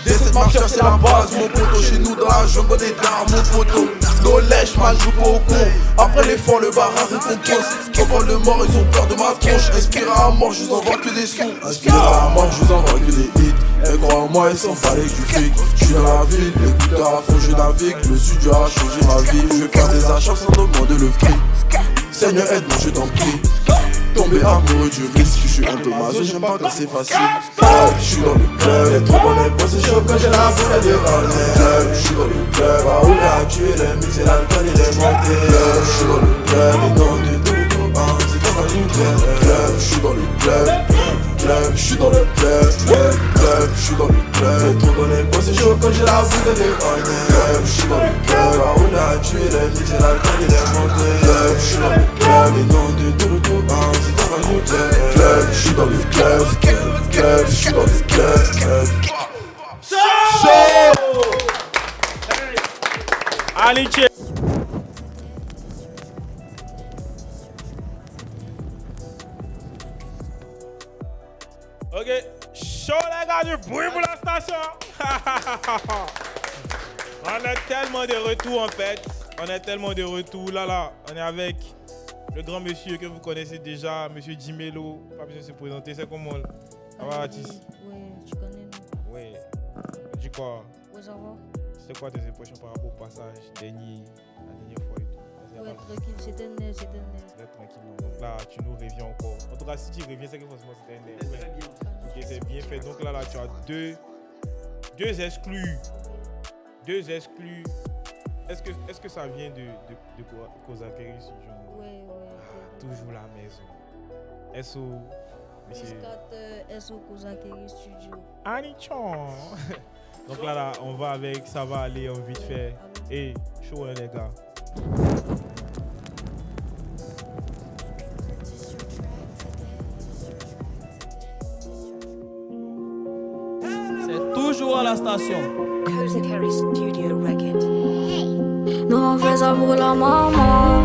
Dès cette marche, c'est la base, mon poteau. Chez nous dans la jungle, on est d'art, mon poteau. Nos lèches, mal joue pas au con. Après l'effort, le bar a récompense. Quand parle de mort, ils ont peur de ma tronche. Inspire à mort, je vous envoie que des sons. Inspire à mort, je vous envoie que des hits. Et crois en moi, ils sont pas les du fric. J'suis dans la ville, écouteurs à fond, je navigue. Le studio a changé ma vie. Je vais faire des achats sans demander le prix. Seigneur, aide-moi, je t'en prie. Tomber amoureux du risque, je suis un peu maso, j'aime pas quand c'est facile. Je suis dans le club, les trop bonnes les c'est chaud quand j'ai la boule de honneur. Je suis dans le club, Raoul a tué les mythes, c'est l'alcool il est monté. Je suis dans le club, les noms de tout le tour, c'est pas dans le club. Je suis dans le club, je suis dans le club, je suis dans le club. Les trop bonnes les c'est chaud quand j'ai la boule de honneur. Je suis dans le club, Raoul a tué les mythes, c'est l'alcool il est monté. Je suis dans le club, les noms de tout le tour, je suis dans le club, je suis dans le club. Allez, check. Ok, chaud les gars, du bruit pour la station. On est tellement de retour en fait. On est tellement de retour. Là, on est avec le grand monsieur que vous connaissez déjà, monsieur Jimelo. Pas besoin de se présenter, c'est comment? Ça va, Atis? Oui, tu connais nous. Oui. Tu dis quoi? Oui, ça va. C'est quoi tes impressions par rapport au passage la dernière fois et tout? Ouais, tranquille, c'était net. Très tranquillement. Donc là, tu nous reviens encore. En tout cas, si tu reviens, c'est que forcément c'était net. Ouais. Très bien. Ok, c'est bien fait. Donc là, tu as deux exclus. Deux exclus. Est-ce que ça vient de Kozakeri Studio? Oui. Toujours la maison. SO, monsieur. SO Kozakeri Studio. Anichon. Donc là, on va avec, ça va aller en vite fait. Et chaud les gars. C'est toujours à la station. Kozakeri Studio Record. Nous on fait ça pour la maman.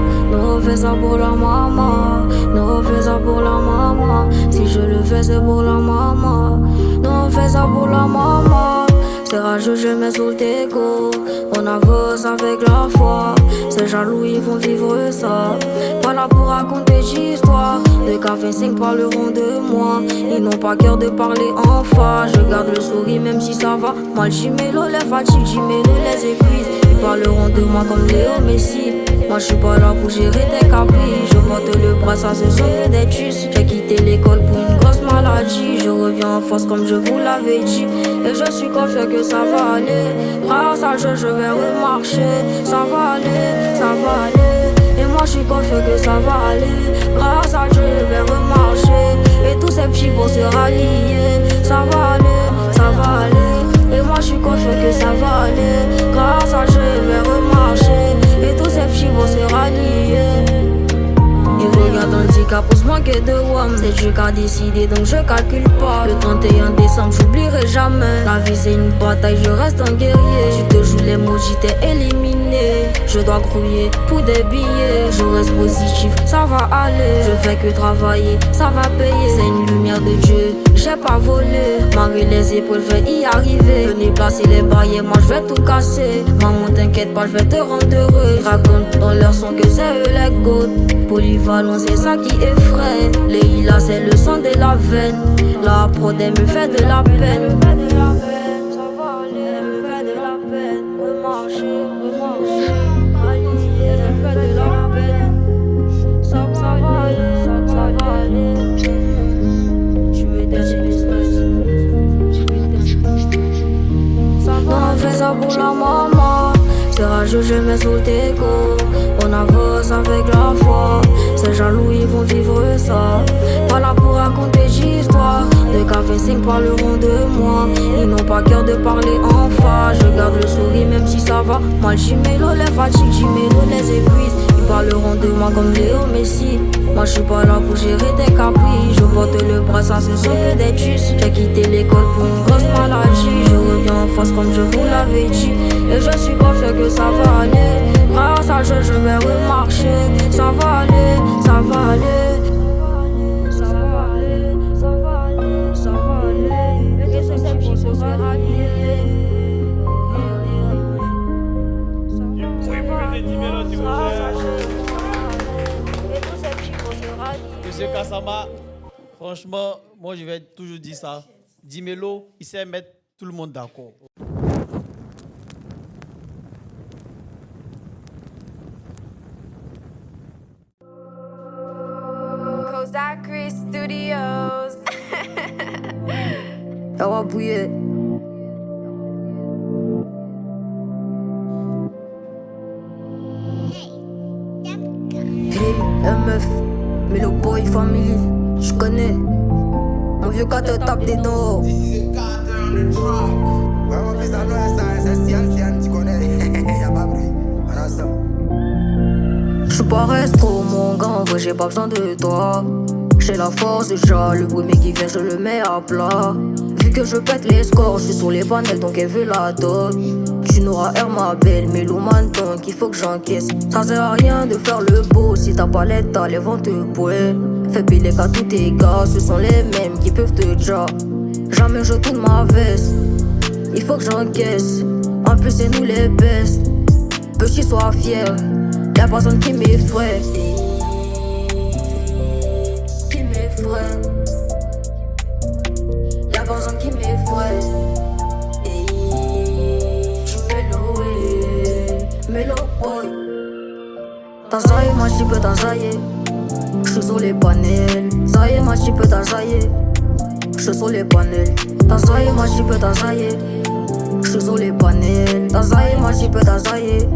Non, fais ça pour la maman. Non, fais ça pour la maman. Si je le fais, c'est pour la maman. Non, fais ça pour la maman. C'est rageux, je mets sous le déco. On avance avec la foi. Ces jaloux, ils vont vivre ça. Pas là pour raconter d'histoire. Les cafés 5 parleront de moi. Ils n'ont pas cœur de parler en face. Je garde le sourire même si ça va mal. Jimélo, les fatigues, Jimélo, les épuise. Ils parleront de moi comme Léo Messi. Moi je suis pas là pour gérer des caprices. Je porte le bras, ça se sauve des tues. J'ai quitté l'école pour une grosse maladie. Je reviens en force comme je vous l'avais dit. Et je suis confiant que ça va aller. Grâce à Dieu je vais remarcher. Ça va aller, ça va aller. Et moi je suis confiant que ça va aller. Grâce à Dieu je vais remarcher. Et tous ces petits vont se rallier. Ça va aller, ça va aller. Et moi je suis confiant que ça va aller. Grâce à Dieu je vais remarcher. Et tous ces petits vont se rallier. Ils regardent un petit cap pour se manquer de WAM. C'est Dieu qui a décidé donc je calcule pas. Le 31 décembre j'oublierai jamais. La vie c'est une bataille, je reste un guerrier. Tu te joues les mots, j'étais éliminé. Je dois grouiller pour des billets. Je reste positif, ça va aller. Je fais que travailler, ça va payer. C'est une lumière de Dieu, j'ai pas volé. Marie les épaules, je vais y arriver. Venez placer les barrières, moi je vais tout casser. Maman t'inquiète pas, je vais te rendre heureux. Ils racontent dans leur son que c'est eux les gouttes. Polyvalent, c'est ça qui effraie. Leïla, c'est le sang de la veine. La prod, elle me fait de la peine. Ça va aller, elle me fait de la peine. Remarcher, remarcher. Allier, elle me fait de la peine. Ça va aller, ça va aller. Tu me décides. Non, fais ça pour la maman. C'est rageux, je mets sous le déco. On avance avec la foi. Ces jaloux, ils vont vivre ça. Pas là pour raconter d'histoire. Les cafés 5 parleront de moi. Ils n'ont pas cœur de parler en face. Je garde le sourire même si ça va mal. Jimélo, les fatigues, Jimélo, les épuise. Ils parleront de moi comme Léo Messi. Moi je suis pas là pour gérer des caprices. Je porte le bras, ça se sauve des tues. J'ai quitté l'école pour une grosse maladie. Je reviens en face comme je vous l'avais dit. Et je suis confiant que ça va aller. Grâce à Dieu je vais remarcher. Ça va aller, ça va aller. Ça va aller, ça va aller, ça va aller. Et que ces petits vont se rallier. Monsieur Kassama, franchement, moi je vais toujours dire ça. Jimélo, il sait mettre tout le monde d'accord. Kozakri Studios. Ça va bouiller. Hey, MF, Melo Boy Family, je connais. Mon vieux gars te tape des dents. J'suis pas restro mon gars, en vrai j'ai pas besoin de toi. J'ai la force déjà, le premier qui vient je le mets à plat. Vu que je pète les scores, j'suis sur les panels donc elle veut la dot. Tu n'auras R ma belle, mélomane donc il faut que j'encaisse. Ça sert à rien de faire le beau si t'as pas l'état, les vents te bouer. Fais piler qu'à tous tes gars, ce sont les mêmes qui peuvent te ja. Jamais je tourne ma veste, il faut que j'encaisse. En plus c'est nous les best, petit sois fier. Y'a personne qui m'effraie. Qui m'effraie. Y'a personne qui m'effraie. Melo boy. T'as zaïe, ma chipe, t'as zaïe. J'suis sur les panels. Zaïe, ma chipe, t'as zaïe. J'suis sur les panels. T'as zaïe, ma chipe, t'as zaïe. J'suis sur les panels. T'as zaïe, ma chipe, t'as zaïe.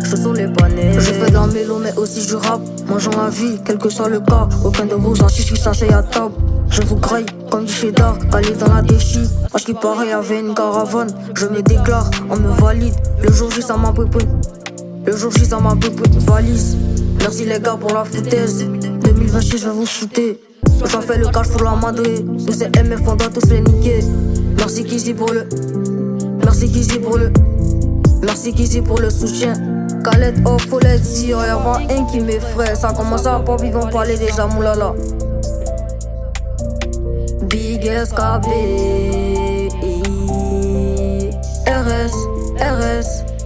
J'suis sur les panels. Je fais de la mélo mais aussi du rap. Mangeons ma vie, quel que soit le cas. Aucun de vous en suit, s'asseye à table. Je vous graille comme du cheddar, calé dans la défi. À ce qui paraît, y'avait une caravane. Je me déclare, on me valide. Le jour J, ça m'a pépé. Le jour J, ça m'a pépé. Valise. Merci les gars pour la foutaise. 2026, je vais vous shooter. J'en fais le cash pour la Madrid. Nous c'est MF, on doit tous les niquer. Merci Kizzy pour le. Merci Kizzy pour le. Merci Merci Kizzy pour le soutien. Khaled off, faut les dire, y'a pas un qui m'effraie. Ça commence à pop, ils vont parler des amoulala. Big SKB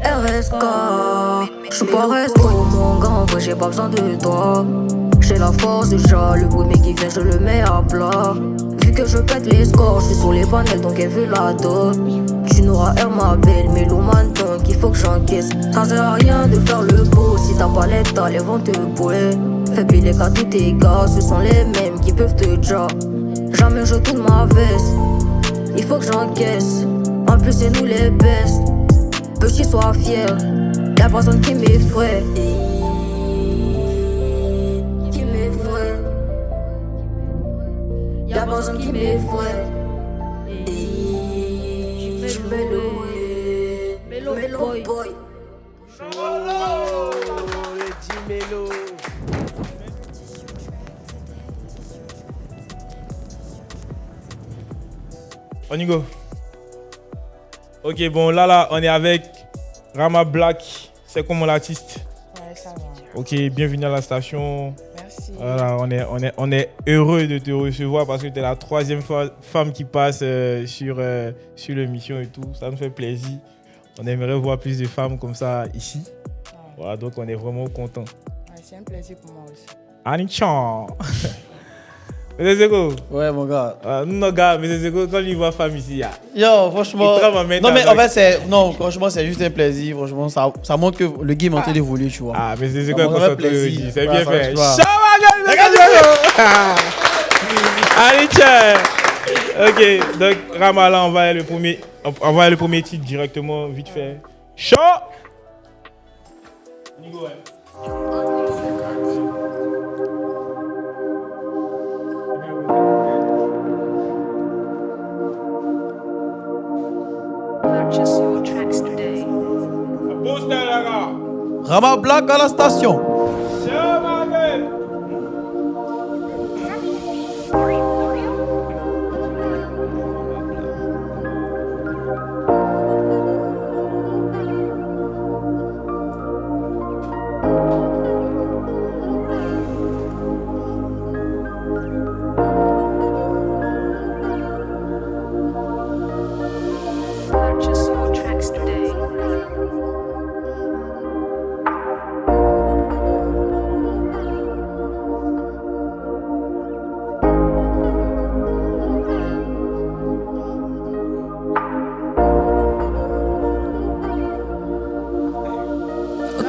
RSK. J'suis pas resto mon gars, en vrai j'ai pas besoin de toi. J'ai la force déjà, le premier qui vient je le mets à plat. Vu que je pète les scores, j'suis sur les panels donc elle veut la dot. Tu n'auras R ma belle, mais l'oman donc il faut que j'encaisse. Ça sert à rien de faire le beau, si t'as pas l'état, les vont te bouler. Fais piler qu'à tous tes gars, ce sont les mêmes qui peuvent te ja. Jamais je tourne ma veste, il faut que j'encaisse. En plus c'est nous les best, petit sois fier. Y'a personne qui m'effraie. Y'a personne qui m'effraie. J'suis Mélo boy. Mélo. On y go. Ok, bon, là, on est avec Rama Black. C'est comment l'artiste? Ouais, ça va. Ok, bienvenue à la station. Merci. Voilà, on est heureux de te recevoir parce que tu es la 3e femme qui passe sur l'émission et tout. Ça nous fait plaisir. On aimerait voir plus de femmes comme ça ici. Ouais. Voilà, donc on est vraiment contents. Ouais, c'est un plaisir pour moi aussi. Anichan. Mais c'est quoi? Ouais, mon gars. Non, gars, mais c'est quoi quand il voit femme ici? Yo, franchement. Non, mais en fait, franchement, c'est juste un plaisir. Franchement, ça montre que le game est en train d'évoluer, tu vois. Ah, mais c'est quoi qu'on s'entend? C'est bien fait. Allez, tiens. Ok, donc Rama, là, on va le premier titre directement, vite fait. Chaud! Nigo, ouais. Rama Black à la station.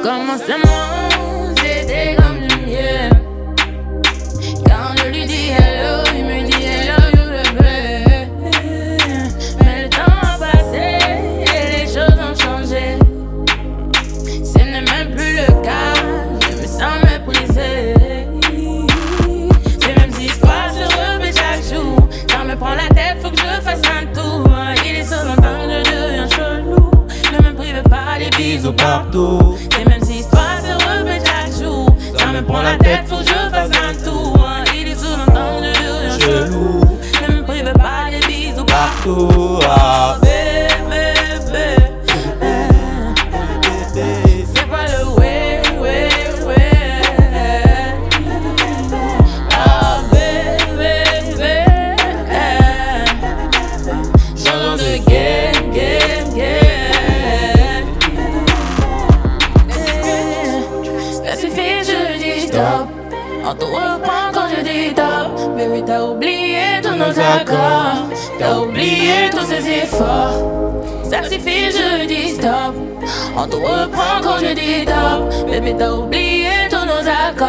Commencement, c'était comme le mien. Quand je lui dis hello, il me dit hello, you bébé. Mais le temps a passé et les choses ont changé. Ce n'est même plus le cas, je me sens méprisée. C'est même si je passe heureux chaque jour. Ça me prend la tête, faut que je fasse un tour. Il est seul longtemps que je deviens chelou. Ne me prive pas des bisous partout. C'est même si ça me prend la tête, faut que je fasse un tour. Il est sous longtemps que je deviens chelou. Ne me prive pas des bisous partout. Ah, bébé, c'est pas le way. Ah, bébé, changeons de game. Ça suffit, je dis stop. On te reprend quand je dis top. Baby, t'as oublié tous nos accords. T'as oublié tous ces efforts. Ça suffit, je dis stop. On te reprend quand je dis top. Baby, t'as oublié tous nos accords.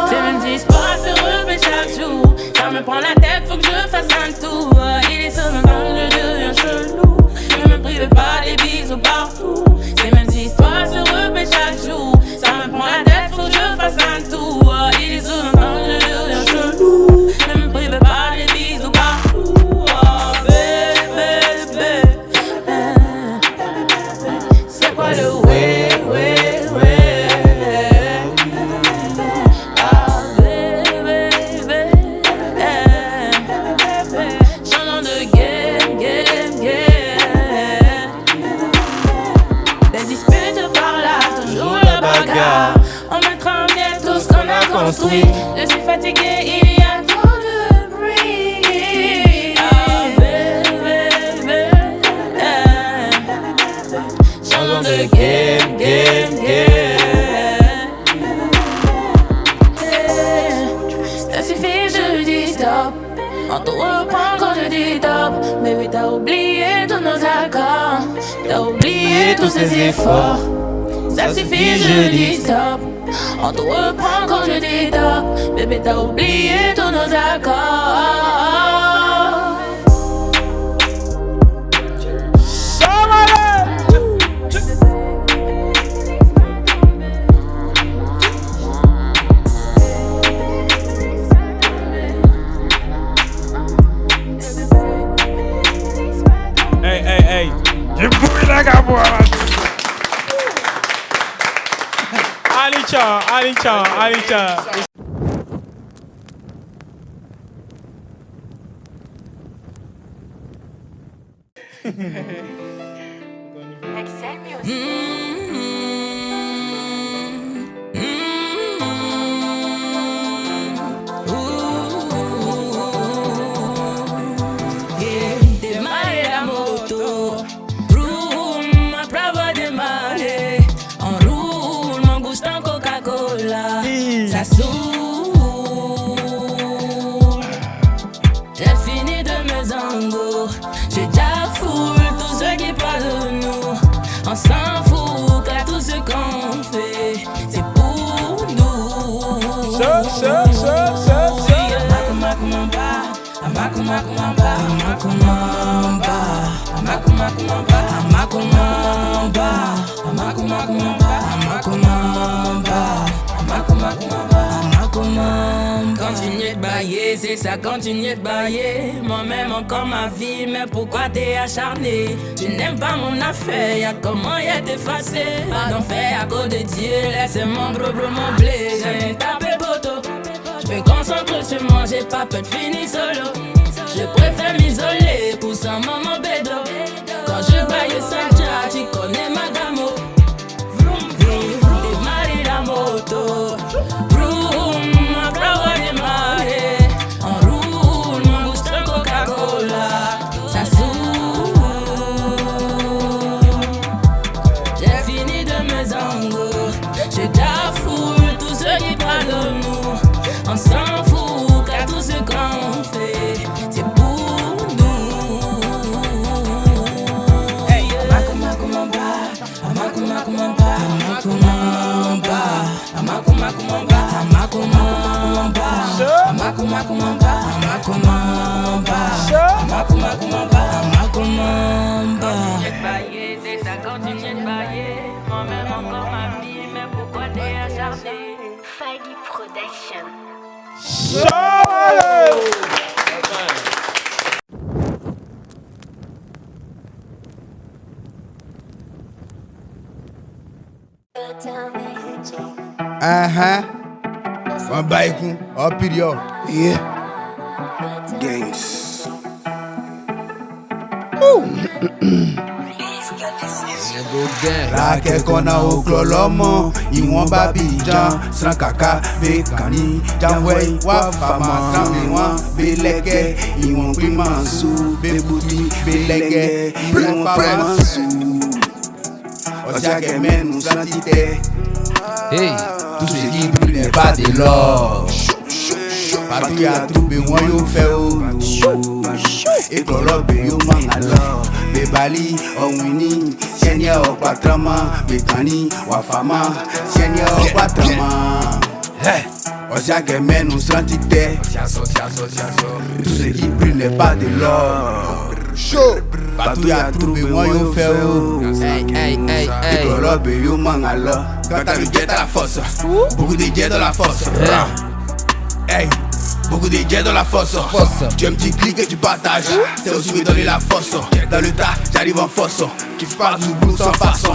C'est même si je passe heureux, mais chaque jour ça me prend la tête, faut que je fasse un tour. Il est seul maintenant que je deviens chelou. Ne me prive pas des bisous partout. C'est même si je passe heureux, mais chaque jour ça me prend la tête, faut que je fasse un tour. Il est seul maintenant que je deviens chelou. Ne me prive pas des bisous partout. Oh, bébé, c'est quoi le way? construit. Je suis fatigué, il y a trop de bruit. Ah, baby, changeons de game. Ça suffit, je dis stop. On te reprend quand je dis top. Baby, t'as oublié tous nos accords. T'as oublié tous ces efforts. Ça suffit, je dis stop. On te reprend quand je dis top. Baby, t'as oublié tous nos accords. Hey, j'ai pourri la gaboua. Alicha. Démarrer la moto, roule, ma prova démarrer. On roule, mon goût en Coca-Cola. Ça saoule. J'ai fini de me zango. J'ai déjà foule tous ceux qui parlent de nous. On s'en fout car tout ce qu'on fait, c'est pour nous. Continuez de bailler, c'est ça, continuez de bailler. Moi-même encore ma vie, mais pourquoi t'es acharné? Tu n'aimes pas mon affaire, y'a comment y est effacé. Pas d'enfer à cause de Dieu, laisse mon gros mon blé. J'ai tapé poteau, je me concentre sur moi, j'ai pas peur de finir solo. Je préfère m'isoler pour ça maman bédo. Quand je baille ça, tu connais ma gamo. Vroom vroom, démarrer la moto. Vroom, ma prova démarrer. On roule, mon boost Coca-Cola. Ça saoule. J'ai fini de me zango. J'ai déjà foule tous ceux qui parlent de nous. On s'en fout car tout ce qu'on fait, c'est pour nous. Hey, c'est ça, continue de bailler. Moi-même encore ma vie, mais pourquoi t'es acharné? Faggy Production. One bike, up period. Yeah. Gangs. Raquel kona oklolomo, iwon babijan, san kaka, bekani, jamway, wafama, sanbiwan, beleke, iwon primansu, bebuti, belege, iwon famansu. Osiake men nous santité. Hey, tout ce qui brûle n'est pas de l'or. Patrouille à trouver, moi yo fait ou. Et clorobe yo mangalo. Bebali, Owini, Seigneur au patrama, Bekani, Wafama, Seigneur au patrama. Hey, Osiake men nous santité. Tout ce qui brûle n'est pas de l'or. Patrouille à trouver, moi yo fait où. Et clorobe yo mangalo. Quand t'as le jet à la force, beaucoup de jets dans la force. Hey, beaucoup de jets dans la force. Tu aimes, tu cliques et tu partages. C'est aussi me donner la force. Dans le tas, j'arrive en force. Kiffe pas du bout sans façon.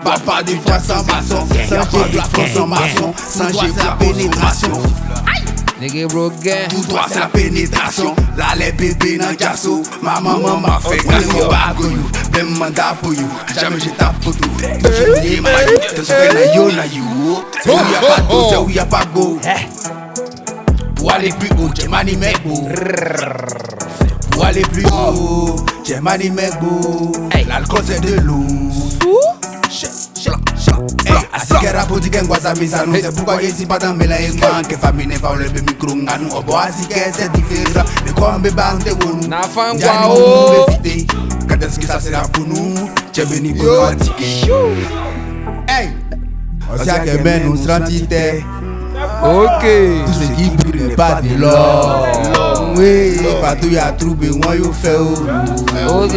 Pas de fois sans maçon. Sans j'ai de la force en maçon. Sans j'ai de la pénétration. Tout droit c'est la pénétration. Là les bébés dans le casso. Ma maman m'a fait grâce au bagoyou. même mandat pour you. Jamais j'ai ta photo. Toujours lié, ma te souviens na yo. C'est où y'a pas d'eau, c'est où y'a pas go. Pour aller plus haut, j'ai mani mec beau. Pour aller plus haut, j'ai mani mec beau. L'alcool c'est de l'eau. Asikera poti kengwaza misanu c'est pourquoi yesi pas dans mela et manque famine fa le micro nganu obo asike c'est différent de quoi me bande wonu na fangwa o quand est-ce que ça sera pour nous j'ai venu pour antiquer hey on sait que ben nous sentite ok tout ce qui brille n'est pas de l'or oui partout y a trouvé moi yo fait ok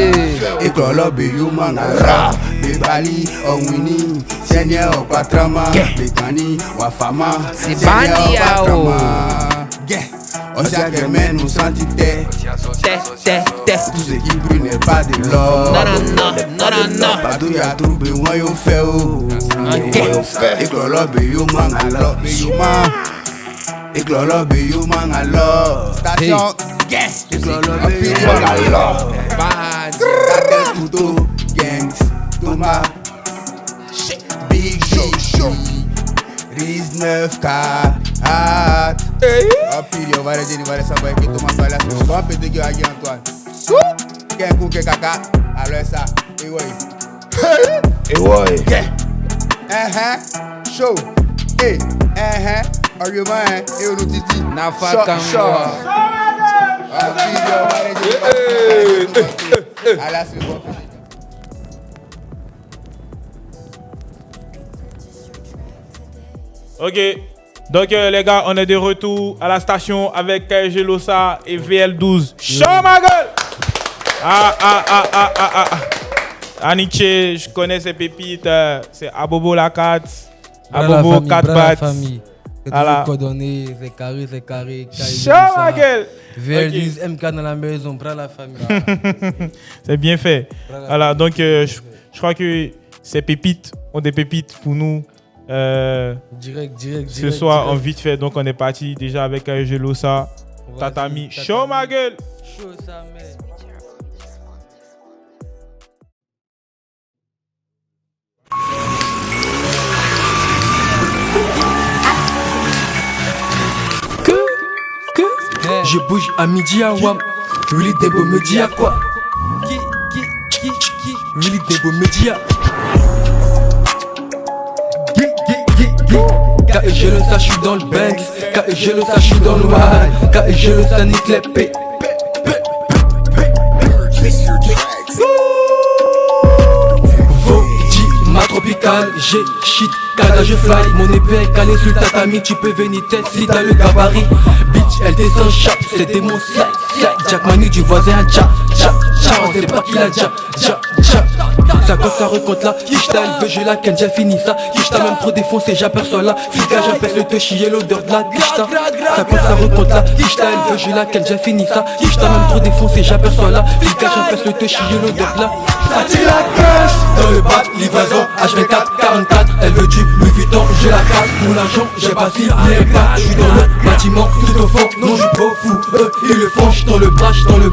et que l'obe yo mangara de bali on wini Seigneur au patrama Bekani wa fama c'est bandi yao on sait que men nous sentite tout ce qui brille n'est pas de l'or non partout y a trouvé moi yo fait et que l'obe yo mangara et que l'obe yo mangara station et que l'obe yo mangara bad couteau gangs Thomas Big Show Riz 9K Hat Opilio, vai reger, vai saber que tu manda lá. Vamos pedir que aqui Antoine. Quem com que caca? Alô essa. E oi. Show. Hey. Are you man? Eu no titi. Na faca. Opilio, vai reger. Allez, c'est bon. Ok, donc les gars, on est de retour à la station avec KG Losa et VL12. Show ma gueule! Aniche, je connais ces pépites, c'est Abobo la 4, Abobo 4 Bat. C'est toujours coordonné, c'est carré. Show ma gueule! VL12, MK dans la maison, bras la famille. C'est bien fait. Voilà, donc je crois que ces pépites ont des pépites pour nous. Direct. Ce soir, on vite fait, donc on est parti déjà avec KG Losa, Tatami. Show ma gueule! Show ça, mec. Je bouge à midi à Wam. Really Debo me dit à quoi? Qui Really Debo me dit à. Quand je le sache, je suis dans le Banks. Quand je le sache, je suis dans le Wild. Quand je le sache, nique les P. Ma tropicale, j'ai shit, kada je fly, mon épée est calée sur le tatami, tu peux venir test si t'as le gabarit. Bitch, elle descend chape, c'était mon slide. Jack Manu du voisin, tcha, on sait pas qui l'a tcha. Ça quand ça recompte là, Kishta elle veut, je la ken, j'ai fini ça. Kishta même trop défoncé, j'aperçois là. Flica, j'appelle le te chier l'odeur de la Kishta. Ça quand ça recompte là, Kishta elle veut, je la ken, j'ai fini ça. Kishta même trop défoncé, j'aperçois là. Flica, j'appelle le te chier l'odeur de la. Attire la cash dans le bac, livraison H24, 44. Elle veut du Louis Vuitton, j'ai la casse pour l'argent, j'ai pas si les pas. J'suis dans le bâtiment, tout au fond, non j'suis pas fou. Ils le font, j'suis dans le bras, dans le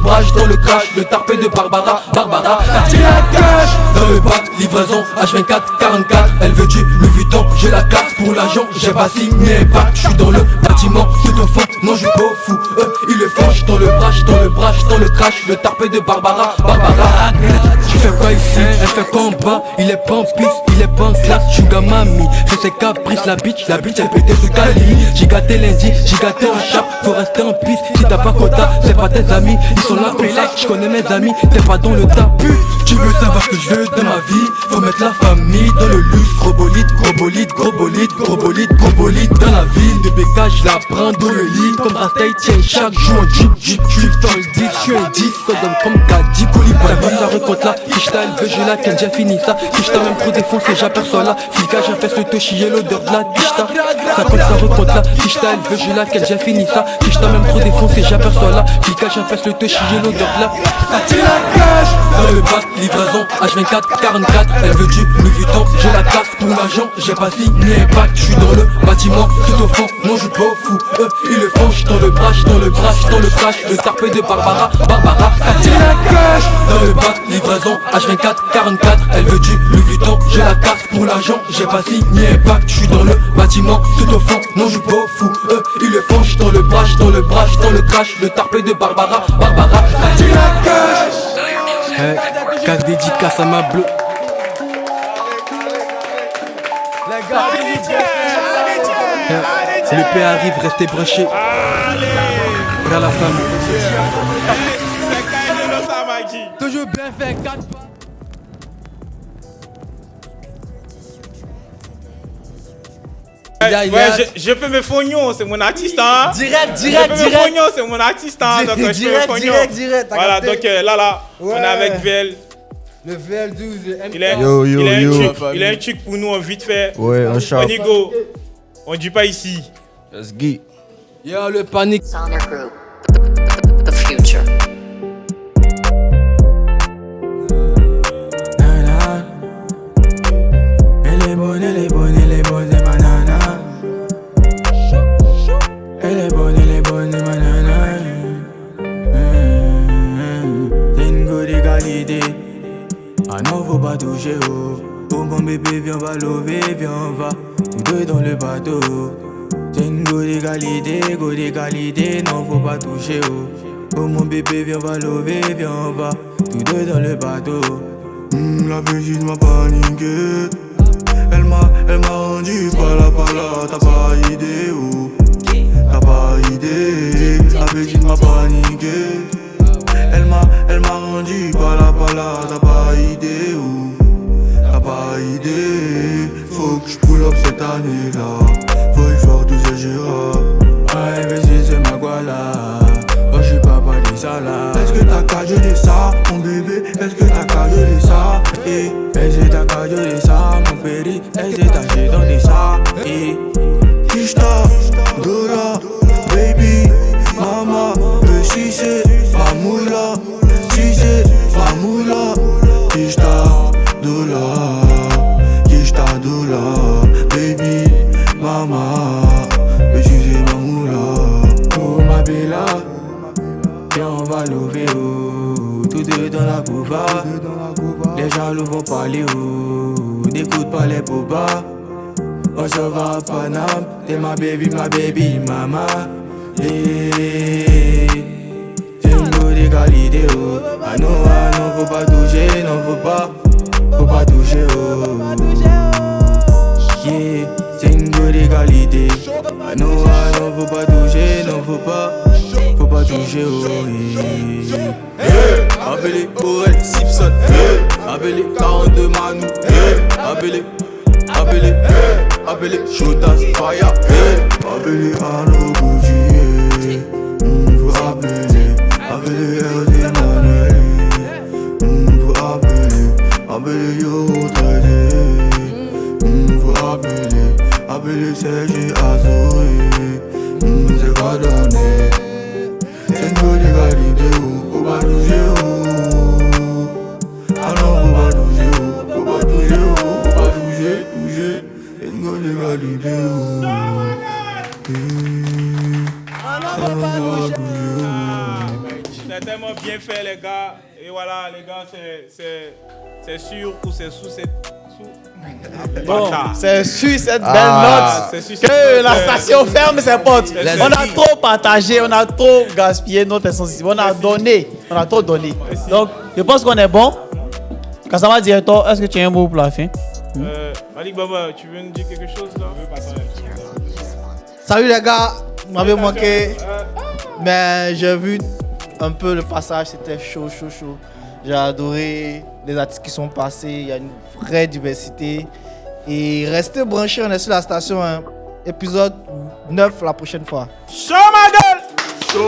crash, le tarpé de Barbara. Attire la cash dans le bac, livraison H24, 44. Elle veut du Louis Vuitton, j'ai la casse pour l'argent, j'ai pas si les pas. J'suis dans le bâtiment, tout au fond, non j'suis pas fou. Ils le font, j'suis dans le bras, dans le crash, le tarpé de Barbara. Tu fais quoi ici? Elle fait combat, il est pas en piste, il est pas en classe, sugar mami. Fais ses caprices, la bitch elle pété sous Cali. J'ai gâté lundi, j'ai gâté en chape, faut rester en piste. Si t'as pas quota, c'est pas tes amis, ils sont là comme ça. J'connais mes amis, t'es pas dans le tas. Pute, tu veux savoir ce que je veux de ma vie? Faut mettre la famille dans le luxe, gros bolide dans la ville de Becca, je la prends dans le lit. Comme Rasta, il tient chaque jour en jeep, j'suis dans le 10, j'suis un 10, comme Kadi Koulibaly. Ça recompte là, Kishta elle veut, je la ken, j'ai fini ça. Kishta même trop défoncé, j'aperçois là. Fika, j'appelle le te chier l'odeur de la Kishta. Ça compte, ça recompte là, Kishta elle veut, je la ken, j'ai fini ça. Kishta même trop défoncé, j'aperçois là. Fika, j'appelle le te chier l'odeur de la. Attire la cash dans le bac, livraison H24, 44. Elle veut du Louis Vuitton, j'ai la casse pour l'argent, j'ai pas signé bac. J'suis dans le bâtiment, tout au fond, non j'suis pas fou. Ils le font, j'suis dans le bras, dans le crash, le tarpé de Barbara. Barbara, ça tire la cash. Dans le bac, livraison H24, 44. Elle veut du Louis Vuitton, je la casse pour l'argent. J'ai pas signé pacte, je suis dans le bâtiment, tout au fond. Non, je pas fou, eux, ils le font. J'suis dans le bras, dans le bras, dans le crash. Le tarpé de Barbara, ça tire la cash. Hey, casse dédicace à ma bleu. Les gars, le P arrive, restez branchés. Vers la famille. Toujours bien fait, 4 pas. Je peux me fognon, c'est mon artiste, hein. Direct. Fognon, c'est mon artiste, hein. Donc Direct. Voilà, donc là, on est avec VL. Le VL12, Il a un truc pour nous, on vite fait. Ouais, on chante. On y go. On dit pas ici. Let's go. Yo, le panique. Sonar Group, the future. Elle est bonne, banana. Elle est bonne, banana. C'est une go d'égalité. Ah non, faut pas toucher, oh. Oh mon bébé, viens, va lever, viens, va. Tous deux dans le bateau. C'est une go d'égalité, non, faut pas toucher, oh. Oh mon bébé, viens, va lever, viens, va. Tous deux dans le bateau. La végine m'a paniqué. Elle m'a rendu pala, t'as pas idée, oh. T'as pas idée. La végine m'a paniqué. Elle m'a rendu pala, t'as pas idée, oh. T'as pas idée. Faut que j'pull up cette année-là. Faut y faire tous ces gérards. Ouais, vas-y, c'est ma guala. Oh, j'suis papa des salades. Est-ce que t'as qu'à geler ça, mon bébé? Est-ce que t'as qu'à geler ça? Est-ce que t'as qu'à geler ça, mon péri? Est-ce que t'as gelé dans des sacs? Kishta, Dola, baby, mama, me sucer, ma moula, sucer, ma moula. Kishta, Dola, baby, mama, me sucer, ma moula. Oh ma bella, viens on va lever, oh. Tous deux dans la couva. Les jaloux vont parler, oh. N'écoute pas les bobas. On se va à Paname. T'es ma baby, mama. Hey. C'est une go d'égalité, oh. Ah non, faut pas toucher, non, faut pas toucher, oh. Yeah, c'est une go d'égalité. Ah non, faut pas toucher, non, faut pas toucher, oh. Yeah. Appelez Aurel Simpson. Appelez 42 Manu. Appelez Shotas Fire. Appelez Arnaud Gougier. Vous appelez RD Manuel. Vous appelez Yo 13. Vous appelez Sergi Azoé. C'est pas donné. C'est une bonne égalité, oh. Faut pas toucher, oh. Ah non, faut pas toucher, oh. Faut pas toucher, oh. Faut pas toucher. C'est une bonne égalité, oh. Ah non, faut pas toucher, oh. C'est tellement bien fait, les gars. Et voilà, les gars, c'est sûr ou c'est sous cette... Bon, c'est sur cette belle note que la station ferme ses portes. On a trop partagé, on a trop gaspillé notre essence. On a donné, on a trop donné. Donc, je pense qu'on est bon. Kassama directeur, est-ce que tu as un mot pour la fin? Malik Baba, tu veux nous dire quelque chose là? Salut les gars, vous m'avez manqué. Mais j'ai vu un peu le passage, c'était chaud. J'ai adoré les artistes qui sont passés, il y a une vraie diversité. Et restez branchés, on est sur la station, hein. Épisode 9 la prochaine fois. Show ma gueule! Show.